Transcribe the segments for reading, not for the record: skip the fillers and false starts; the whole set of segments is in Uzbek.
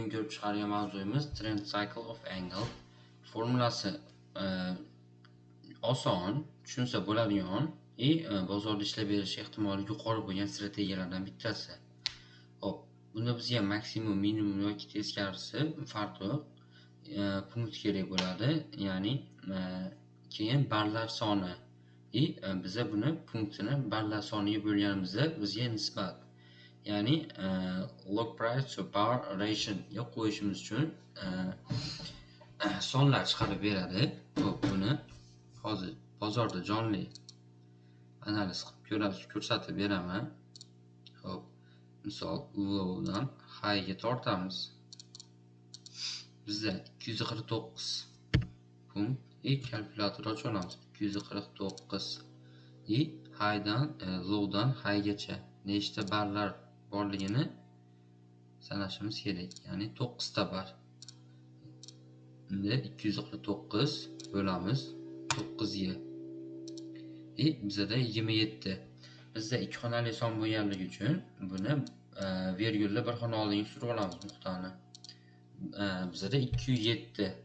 bugun ko'rib chiqargan mavzuyimiz Trend Cycle of Angle. Formulasi oson, tushunsa bo'ladigan bozorda ishlab berish ehtimoli yuqori bo'lgan strategiyalardan bittasi. Hop, bunda bizga maksimum, minimum yoki teskarisi farqi yo'q. Punkt kerak bo'ladi, ya'ni keyin barlar soni. Biza buni punktini barlar soniga bo'lganimizda bizga nisbat, ya'ni log price to bar ratio ga qo'yishimiz uchun sonlar chiqarib beradi. Hop, buni hozir bozorda jonli analiz qilib ko'rsatib beraman. Hop, misol lowdan highga tortamiz. Bizda 249 punkt kalkulyator ochib olamiz. 249 highdan lowdan highgacha nechta barlar borligini sanashimiz kerak, ya'ni 9 ta bar. Endi 249 bo'lamiz 9 ga. Bizda 27. Bizda ikki xonali son bo'lganligi uchun buni virgulni bir xona oldiga surib olamiz nuqtani. Bizda 207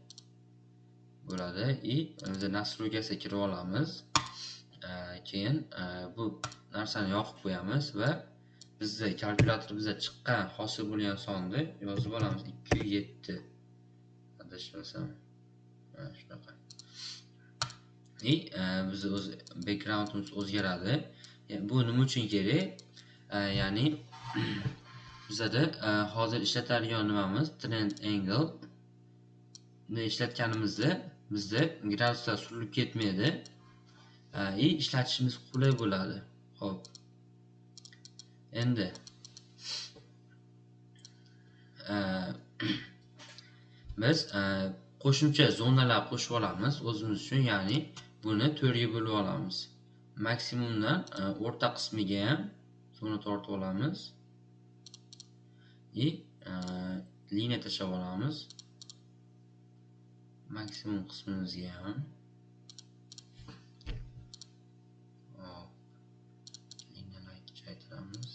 bo'ladi. Biz nastroykasiga kirib olamiz. Keyin bu narsani yoqib qo'yamiz va bizda kalkulyator bizga chiqqan hosil bo'lgan sonni yozib olamiz. 207. Adashmasam shunaqa. Biz o'z backgroundimiz o'zgaradi. Bu nima uchun kerak? Ya'ni bizda hozir ishlatadigan nimamiz trend angle ni ishlatganimizda bizda graduslar surilib ketmaydi. Ishlatishimiz qulay bo'ladi. Xo'p. Endi biz qo'shimcha zonalar qo'shib olamiz o'zimiz uchun, ya'ni buni 4 ga bo'lib olamiz. Maksimumdan o'rta qismiga ham zona tortib olamiz. Liniya tashlab olamiz. Maksimum qismimizga ham. Liniyalarni kuchaytiramiz.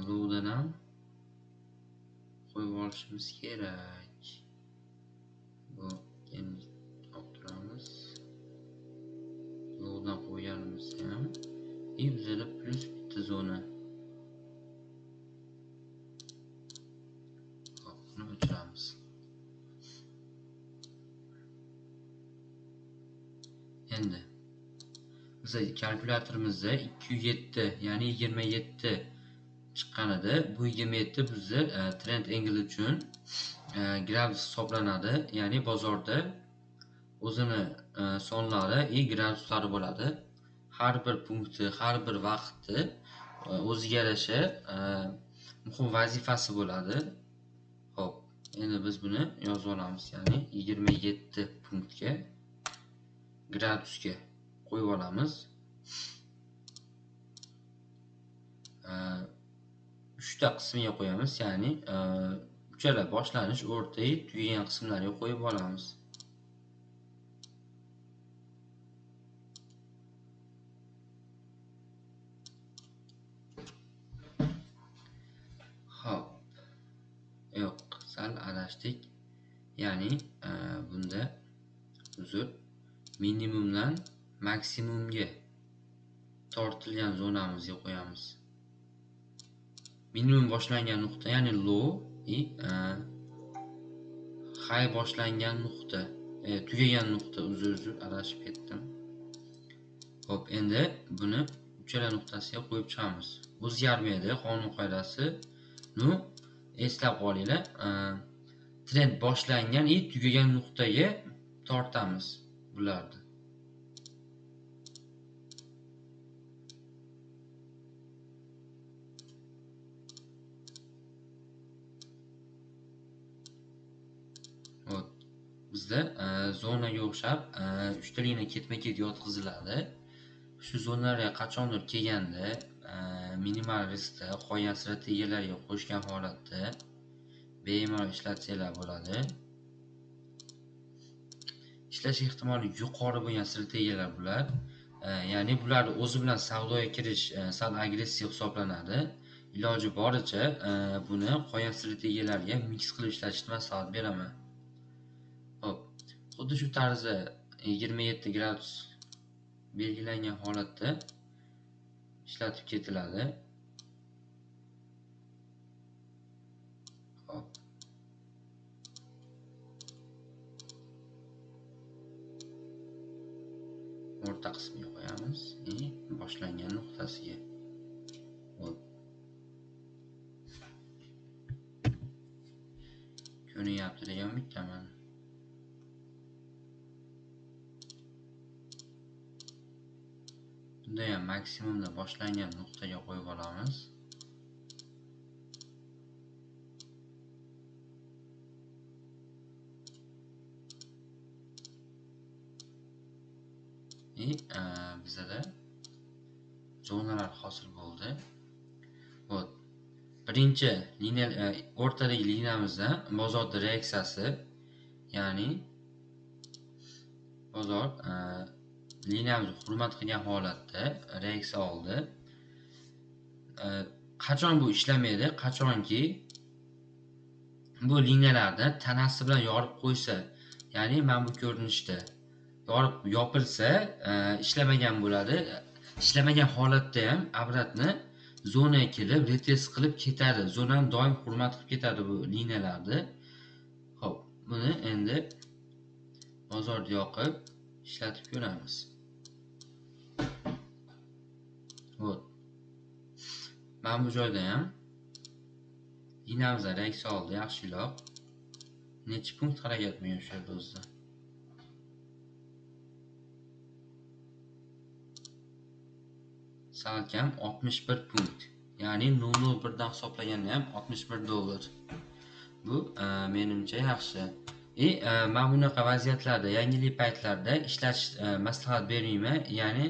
Lowdan ham qo'yib olishimiz kerak. Bu endi olib turamiz. Lowdan qo'yganimiz ham bizda plus bitta zona. Hop, buni o'chiramiz. Endi biz kalkulyatorimizda 207, ya'ni 27 chiqqanida, bu 27 bizda trend angle uchun gradus hisoblanadi, ya'ni bozorda o'zini sonlari graduslari bo'ladi. Har bir punkti, har bir vaqtni o'ziga yarasha muhim vazifasi bo'ladi. Hop, endi biz buni yozib olamiz, ya'ni 27 punktga gradusga qo'yib olamiz. 3 ta qismiga qo'yamiz, ya'ni uchala boshlanish, o'rta, tugagan qismlarga qo'yib olamiz. Hop. Yo'q, sal adashdik. Ya'ni bunda uzr, minimumdan maksimumga tortilgan zonamizga qo'yamiz. Minimum boshlangan nuqta, ya'ni low, high boshlangan nuqta, tugagan nuqta, uzr, adashib ketdim. Hop, endi buni uchala nuqtasiga qo'yib chiqamiz. O'zgarmaydi qonun qoidasi. Eslab qolinglar. Trend boshlangan tugagan nuqtaga tortamiz bularni. Bizda zonaga o'xshab 3 ta liniya ketma-ket yotqiziladi. Shu zonalarga qachondir kelganda minimal riskda qolgan strategiyalarga qo'shgan holatda bemalol ishlatsanglar bo'ladi. ishlash ehtimoli yuqori bo'lgan strategiyalar bular. Ya'ni bular o'zi bilan savdoga kirish sal agressiv hisoblanadi. Iloji boricha buni qolgan strategiyalarga mix qilib ishlatishni maslahat beraman. Xo'p, xuddi shu tarzda 27 gradus belgilangan holatda ishlatib ketiladi. Xo'p. O'rta qismiga qo'yamiz. Boshlangan nuqtasiga. Xo'p. Ko'ryapti degan umiddaman. Bunda ham maksimumda boshlangan nuqtaga qo'yib olamiz. Bizada zonalar hosil bo'ldi. Xo'p. Birinchi liniya o'rtadagi liniyamizda bozor reaksiyasi, ya'ni bozor liniyamizni hurmat qilgan holatda reaksiya oldi. Qachon bu ishlamaydi? Qachonki bu liniyalarni tanasi bilan yorib qo'ysa, ya'ni mana bu ko'rinishda yopilsa ishlamagan bo'ladi. Ishlamagan holatda ham obratni zonaga kelib retest qilib ketadi. Zonani doim hurmat qilib ketadi bu liniyalarni. Xo'p, buni endi bozorda yoqib ishlatib ko'ramiz. Xo'p. Mana bu joyda ham liniyamizda reaksiya oldi, yaxshiroq. Necha punkt harakat bo'lgan shu yerda o'zida? Salkam 61 punkt. Ya'ni 0.01 dan hisoblaganda ham $61. Bu menimcha yaxshi. Men bunaqa vaziyatlarda, yangilik paytlarida ishlash maslahat bermayman. Ya'ni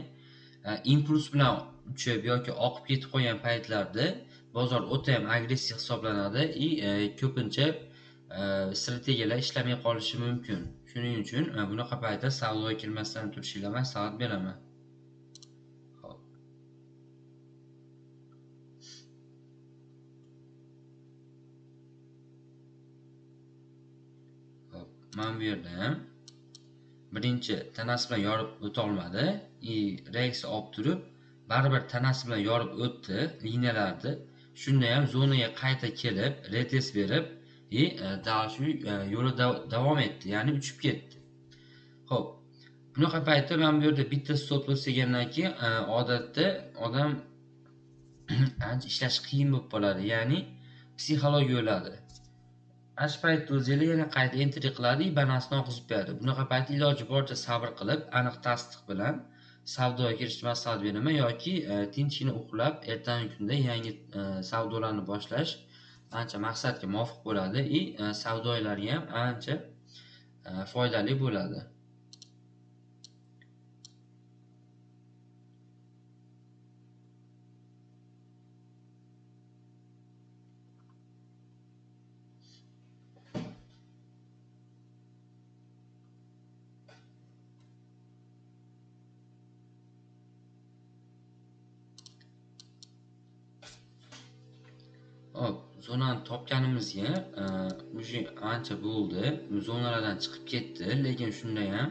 impuls bilan uchib yoki oqib ketib qolgan paytlarda bozor o'ta ham agressiv hisoblanadi. Ko'pincha strategiyalar ishlamay qolishi mumkin. Shuning uchun bunaqa paytda savdoga kirmasdan turishinglarga maslahat beraman. Mana bu yerda ham birinchi tanasi bilan yorib o'ta olmadi. Reaksiya olib turib, baribir tanasi bilan yorib o'tdi liniyalarni. Shunda ham zonaga qayta kelib, retest berib, shu yo'lida davom etdi, ya'ni uchib ketdi. Xo'p. Bunaqa paytda men bu yerda bitta stop loss degandan keyin odatda odam ancha ishlash qiyin bo'lib qoladi, ya'ni psixologiya o'ladi. Ash paytda o'zinglar yana qayta entry qiladi, balansidan oqizib beradi. Bunaqa paytda iloji boricha sabr qilib, aniq tasdiq bilan savdoga kirishni maslahat beraman yoki tinchgina uxlab, ertangi kunda yangi savdolarni boshlash ancha maqsadga muvofiq bo'ladi savdolarga ham ancha foydali bo'ladi. Hop, zonani topganimizga уже ancha bo'ldi. Zonalardan chiqib ketdi, lekin shunda ham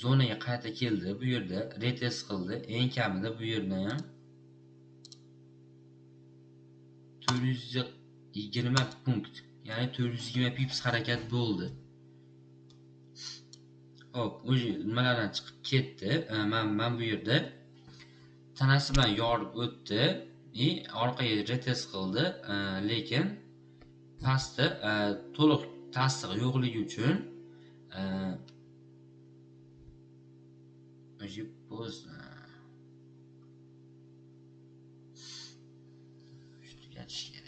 zonaga qayta keldi. Bu yerda retest qildi. Eng kamida bu yerda ham 420 punkt, ya'ni 420 pips harakat bo'ldi. Hop, уже nimalardan chiqib ketdi. Men bu yerda tanasi bilan yorib o'tdi. Orqaga retest qildi, lekin pastda to'liq tasdiq yo'qligi uchun po'zna tugatishga